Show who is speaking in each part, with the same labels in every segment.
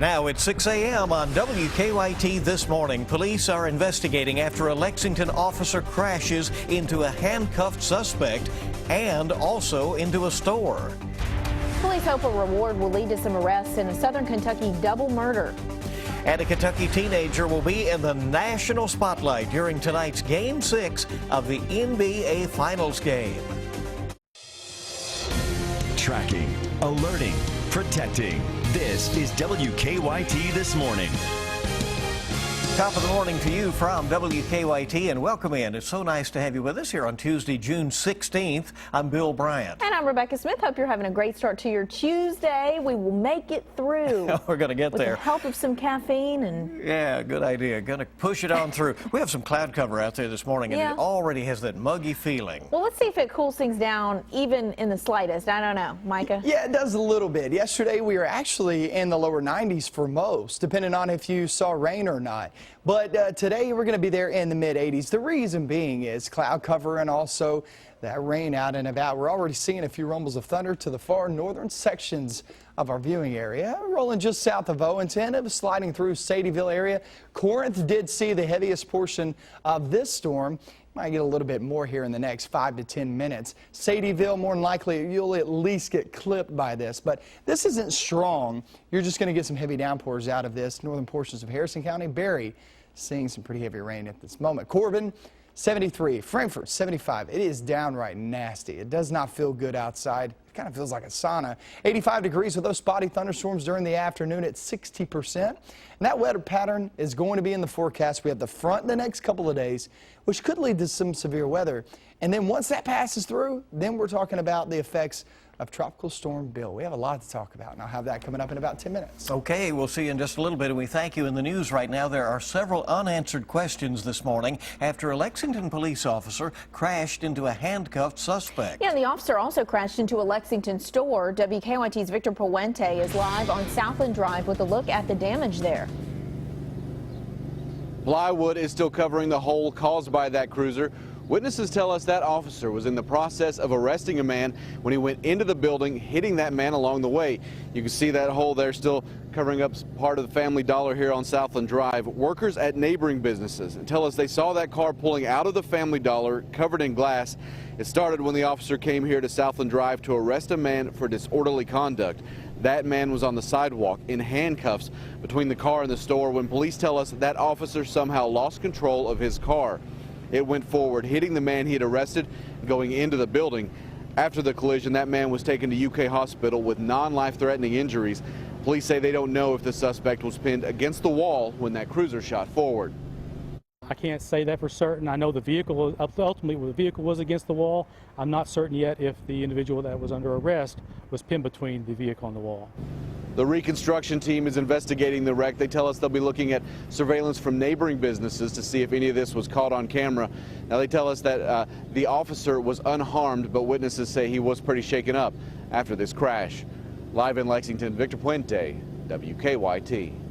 Speaker 1: Now it's 6 a.m. on WKYT this morning. Police are investigating after a Lexington officer crashes into a handcuffed suspect and also into a store.
Speaker 2: Police hope a reward will lead to some arrests in a Southern Kentucky double murder.
Speaker 1: And a Kentucky teenager will be in the national spotlight during tonight's Game 6 of the NBA Finals game.
Speaker 3: Tracking, alerting, protecting. This is WKYT This Morning.
Speaker 1: Top of the morning to you from WKYT, and welcome in. It's so nice to have you with us here on Tuesday, June 16th. I'm Bill Bryant.
Speaker 2: And I'm Rebecca Smith. Hope you're having a great start to your Tuesday. We will make it through.
Speaker 1: We're going to get there.
Speaker 2: With the help of some caffeine and...
Speaker 1: Yeah, good idea. Going to push it on through. We have some cloud cover out there this morning, and it already has that muggy feeling.
Speaker 2: Well, let's see if it cools things down even in the slightest. I don't know. Micah?
Speaker 4: Yeah, it does a little bit. Yesterday, we were actually in the lower 90s for most, depending on if you saw rain or not. But today, we're going to be there in the mid-80s. The reason being is cloud cover and also that rain out and about. We're already seeing a few rumbles of thunder to the far northern sections of our viewing area. Rolling just south of Owens, it was sliding through Sadieville area. Corinth did see the heaviest portion of this storm. Might get a little bit more here in the next 5 to 10 minutes. Sadieville, more than likely, you'll at least get clipped by this. But this isn't strong. You're just going to get some heavy downpours out of this. Northern portions of Harrison County, Berry, seeing some pretty heavy rain at this moment. Corbin, 73. Frankfort, 75. It is downright nasty. It does not feel good outside. It kind of feels like a sauna. 85 degrees with those spotty thunderstorms during the afternoon at 60%. And that weather pattern is going to be in the forecast. We have the front the next couple of days, which could lead to some severe weather. And then once that passes through, then we're talking about the effects of Tropical Storm Bill. We have a lot to talk about, and I'll have that coming up in about 10 minutes.
Speaker 1: Okay, we'll see you in just a little bit, and we thank you. In the news right now, there are several unanswered questions this morning after a Lexington police officer crashed into a handcuffed suspect.
Speaker 2: Yeah, the officer also crashed into a Lexington store. WKYT's Victor Puente is live on Southland Drive with a look at the damage there.
Speaker 5: Plywood is still covering the hole caused by that cruiser. Witnesses tell us that officer was in the process of arresting a man when he went into the building, hitting that man along the way. You can see that hole there still covering up part of the Family Dollar here on Southland Drive. Workers at neighboring businesses tell us they saw that car pulling out of the Family Dollar covered in glass. It started when the officer came here to Southland Drive to arrest a man for disorderly conduct. That man was on the sidewalk in handcuffs between the car and the store when police tell us that officer somehow lost control of his car. It went forward, hitting the man he had arrested, going into the building. After the collision, that man was taken to UK Hospital with non-life-threatening injuries. Police say they don't know if the suspect was pinned against the wall when that cruiser shot forward.
Speaker 6: I can't say that for certain. I know the vehicle, ultimately the vehicle was against the wall. I'm not certain yet if the individual that was under arrest was pinned between the vehicle and the wall.
Speaker 5: The reconstruction team is investigating the wreck. They tell us they'll be looking at surveillance from neighboring businesses to see if any of this was caught on camera. Now they tell us that the officer was unharmed, but witnesses say he was pretty shaken up after this crash. Live in Lexington, Victor Puente, WKYT.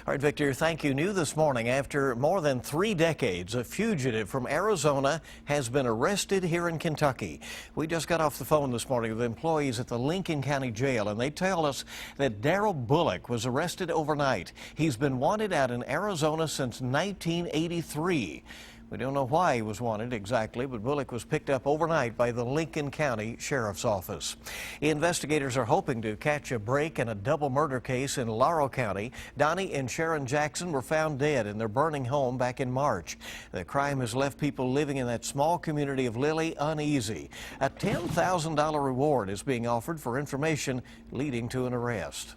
Speaker 1: All right, Victor, thank you. New this morning, after more than 3 decades, a fugitive from Arizona has been arrested here in Kentucky. We just got off the phone this morning with employees at the Lincoln County Jail, and they tell us that Daryl Bullock was arrested overnight. He's been wanted out in Arizona since 1983. We don't know why he was wanted exactly, but Bullock was picked up overnight by the Lincoln County Sheriff's Office. Investigators are hoping to catch a break in a double murder case in Laurel County. Donnie and Sharon Jackson were found dead in their burning home back in March. The crime has left people living in that small community of Lilly uneasy. A $10,000 reward is being offered for information leading to an arrest.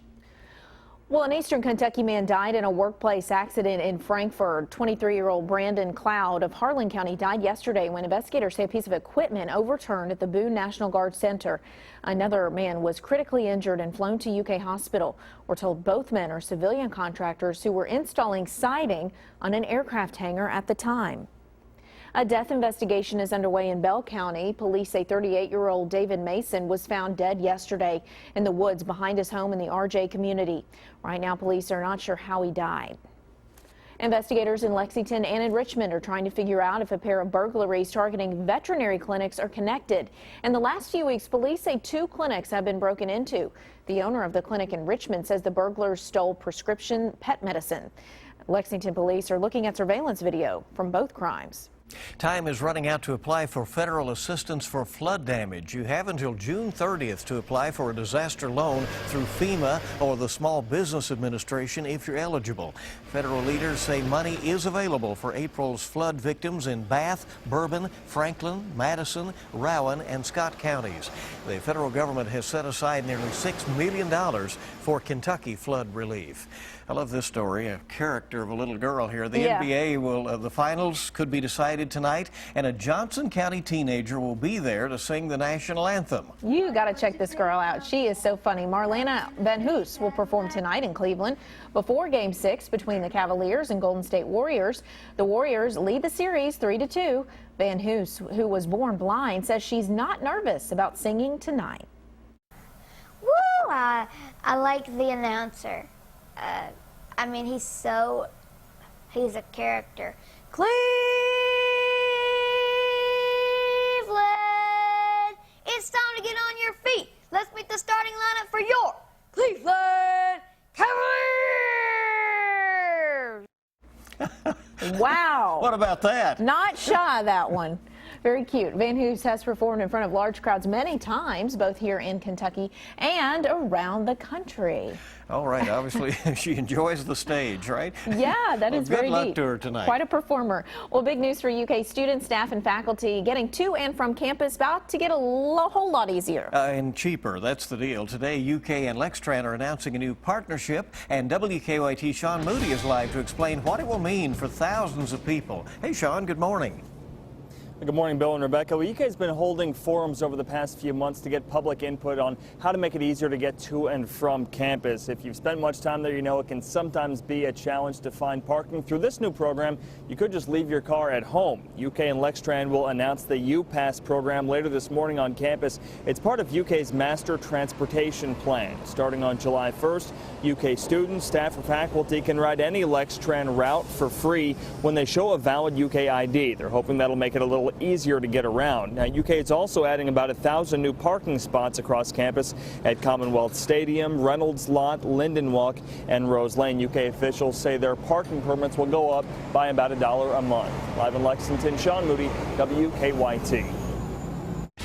Speaker 2: Well, an eastern Kentucky man died in a workplace accident in Frankfort. 23-year-old Brandon Cloud of Harlan County died yesterday when investigators say a piece of equipment overturned at the Boone National Guard Center. Another man was critically injured and flown to UK Hospital. We're told both men are civilian contractors who were installing siding on an aircraft hangar at the time. A death investigation is underway in Bell County. Police say 38-year-old David Mason was found dead yesterday in the woods behind his home in the RJ community. Right now, police are not sure how he died. Investigators in Lexington and in Richmond are trying to figure out if a pair of burglaries targeting veterinary clinics are connected. In the last few weeks, police say 2 clinics have been broken into. The owner of the clinic in Richmond says the burglars stole prescription pet medicine. Lexington police are looking at surveillance video from both crimes.
Speaker 1: Time is running out to apply for federal assistance for flood damage. You have until June 30th to apply for a disaster loan through FEMA or the Small Business Administration if you're eligible. Federal leaders say money is available for April's flood victims in Bath, Bourbon, Franklin, Madison, Rowan, and Scott counties. The federal government has set aside nearly $6 million for Kentucky flood relief. I love this story, a character of a little girl here. The NBA will, the finals could be decided tonight, and a Johnson County teenager will be there to sing the national anthem.
Speaker 2: You got to check this girl out. She is so funny. Marlena Van Hoos will perform tonight in Cleveland before Game 6 between the Cavaliers and Golden State Warriors. The Warriors lead the series 3-2. Van Hoos, who was born blind, says she's not nervous about singing tonight.
Speaker 7: Woo! I like the announcer. I mean, he's a character. Cleveland, it's time to get on your feet. Let's meet the starting lineup for your Cleveland Cavaliers.
Speaker 2: Wow.
Speaker 1: What about that?
Speaker 2: Not shy, that one. Very cute. Van Hoos has performed in front of large crowds many times, both here in Kentucky and around the country.
Speaker 1: All right, obviously she enjoys the stage, right?
Speaker 2: Yeah, that is very neat.
Speaker 1: Good luck to her tonight.
Speaker 2: Quite a performer. Well, big news for UK students, staff, and faculty. Getting to and from campus about to get a whole lot easier.
Speaker 1: And cheaper, that's the deal. Today, UK and Lextran are announcing a new partnership, and WKYT Sean Moody is live to explain what it will mean for thousands of people. Hey, Sean, good morning.
Speaker 8: Good morning, Bill and Rebecca. Well, UK has been holding forums over the past few months to get public input on how to make it easier to get to and from campus. If you've spent much time there, you know it can sometimes be a challenge to find parking. Through this new program, you could just leave your car at home. UK and Lextran will announce the U-Pass program later this morning on campus. It's part of UK's Master Transportation Plan. Starting on July 1st, UK students, staff, or faculty can ride any Lextran route for free when they show a valid UK ID. They're hoping that'll make it a little easier to get around. Now, UK is also adding about 1,000 new parking spots across campus at Commonwealth Stadium, Reynolds Lot, Linden Walk, and Rose Lane. UK officials say their parking permits will go up by about $1 a month. Live in Lexington, Sean Moody, WKYT.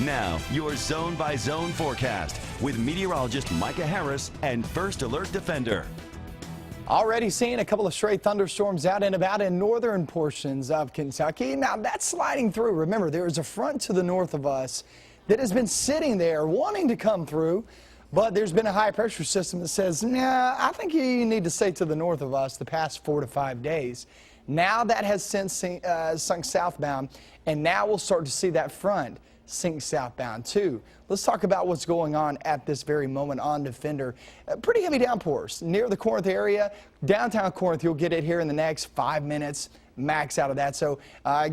Speaker 3: Now, your zone-by-zone forecast with meteorologist Micah Harris and First Alert Defender.
Speaker 4: Already seeing a couple of stray thunderstorms out and about in northern portions of Kentucky. Now that's sliding through. Remember, there is a front to the north of us that has been sitting there wanting to come through, but there's been a high pressure system that says, nah, I think you need to stay to the north of us the past 4 to 5 days. Now that has since sunk southbound, and now we'll start to see that front sink southbound too. Let's talk about what's going on at this very moment on Defender. Pretty heavy downpours near the Corinth area. Downtown Corinth, you'll get it here in the next 5 minutes, max out of that. So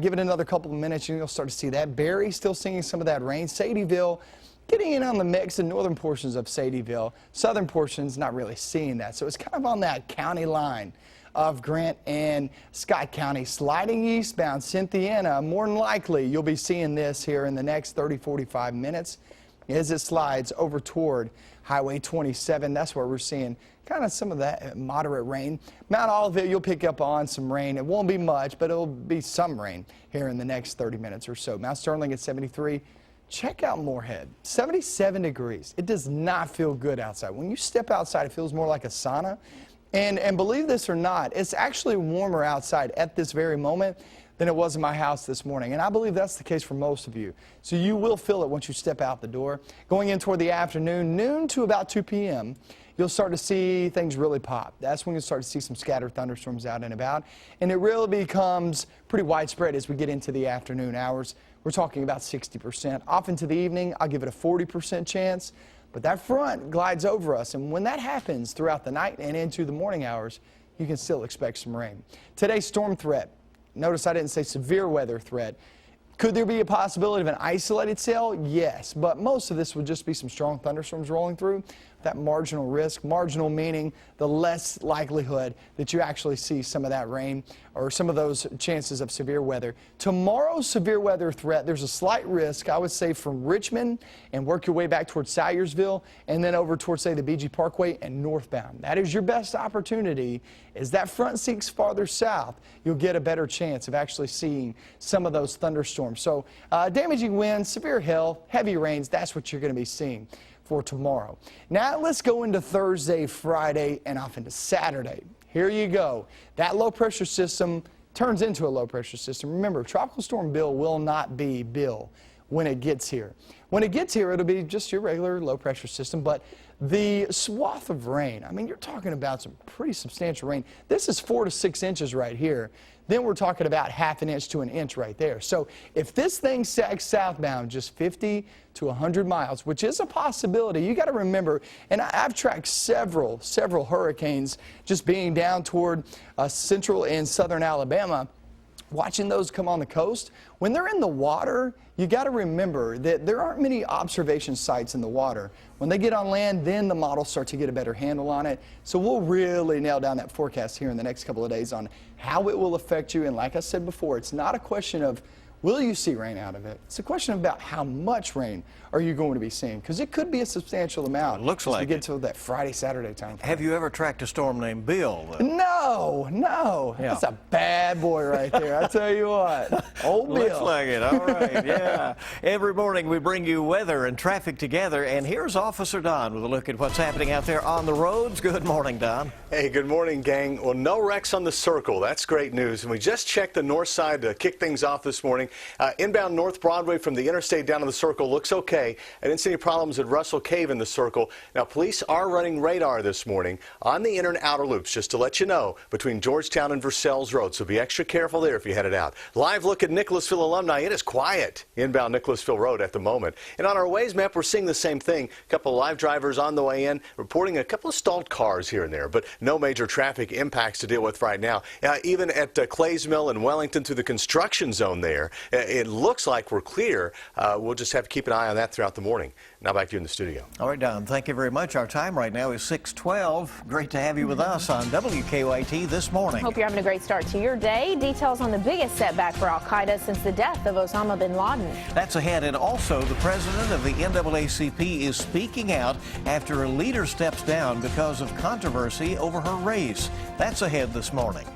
Speaker 4: give it another couple of minutes and you'll start to see that. Barry still seeing some of that rain. Sadieville getting in on the mix in northern portions of Sadieville. Southern portions not really seeing that. So it's kind of on that county line of Grant and Scott County, sliding eastbound. Cynthiana, more than likely you'll be seeing this here in the next 30-45 minutes as it slides over toward Highway 27. That's where we're seeing kind of some of that moderate rain. Mount Olivet, you'll pick up on some rain. It won't be much, but it'll be some rain here in the next 30 minutes or so. Mount Sterling at 73. Check out Moorhead, 77 degrees. It does not feel good outside. When you step outside, it feels more like a sauna. And believe this or not, it's actually warmer outside at this very moment than it was in my house this morning. And I believe that's the case for most of you. So you will feel it once you step out the door. Going in toward the afternoon, noon to about 2 p.m., you'll start to see things really pop. That's when you'll start to see some scattered thunderstorms out and about. And it really becomes pretty widespread as we get into the afternoon hours. We're talking about 60%. Off into the evening, I'll give it a 40% chance. But that front glides over us, and when that happens throughout the night and into the morning hours, you can still expect some rain. Today's storm threat. Notice I didn't say severe weather threat. Could there be a possibility of an isolated cell? Yes, but most of this would just be some strong thunderstorms rolling through. that marginal risk. Marginal meaning the less likelihood that you actually see some of that rain or some of those chances of severe weather. Tomorrow's severe weather threat, there's a slight risk, I would say, from Richmond and work your way back towards Salyersville and then over towards, say, the BG Parkway and northbound. That is your best opportunity. As that front sinks farther south, you'll get a better chance of actually seeing some of those thunderstorms. So damaging winds, severe hail, heavy rains, that's what you're going to be seeing for tomorrow. Now let's go into Thursday, Friday, and off into Saturday. Here you go. That low pressure system turns into a low pressure system. Remember, Tropical Storm Bill will not be Bill when it gets here. When it gets here, it'll be just your regular low pressure system, but the swath of rain, I mean, you're talking about some pretty substantial rain. This is 4 to 6 inches right here. Then we're talking about half an inch to an inch right there. So if this thing sags southbound just 50 to 100 miles, which is a possibility, you got to remember, and I've tracked several hurricanes just being down toward central and southern Alabama. Watching those come on the coast, when they're in the water, you got to remember that there aren't many observation sites in the water. When they get on land, then the models start to get a better handle on it. So we'll really nail down that forecast here in the next couple of days on how it will affect you. And like I said before, it's not a question of will you see rain out of it? It's a question about how much rain are you going to be seeing, because it could be a substantial amount.
Speaker 1: It looks like
Speaker 4: we get to that Friday, Saturday time frame.
Speaker 1: Have you ever tracked a storm named Bill?
Speaker 4: No.
Speaker 1: Yeah.
Speaker 4: That's a bad boy right there. I tell you what. Old Bill.
Speaker 1: Looks like it. All right. Yeah. Every morning we bring you weather and traffic together, and here's Officer Don with a look at what's happening out there on the roads. Good morning, Don.
Speaker 9: Hey, good morning, gang. Well, no wrecks on the circle. That's great news. And we just checked the north side to kick things off this morning. Inbound North Broadway from the interstate down to the circle looks okay. I didn't see any problems at Russell Cave in the circle. Now, police are running radar this morning on the inner and outer loops, just to let you know, between Georgetown and Versailles Road. So be extra careful there if you headed out. Live look at Nicholasville Alumni. It is quiet inbound Nicholasville Road at the moment. And on our Waze map, we're seeing the same thing. A couple of live drivers on the way in, reporting a couple of stalled cars here and there, but no major traffic impacts to deal with right now. Even at Clays Mill and Wellington through the construction zone there, it looks like we're clear. We'll just have to keep an eye on that throughout the morning. Now back to you in the studio.
Speaker 1: All right, Don, thank you very much. Our time right now is 6:12. Great to have you with us on WKYT this morning.
Speaker 2: Hope you're having a great start to your day. Details on the biggest setback for Al-Qaeda since the death of Osama bin Laden.
Speaker 1: That's ahead, and also the president of the NAACP is speaking out after a leader steps down because of controversy over her race. That's ahead this morning.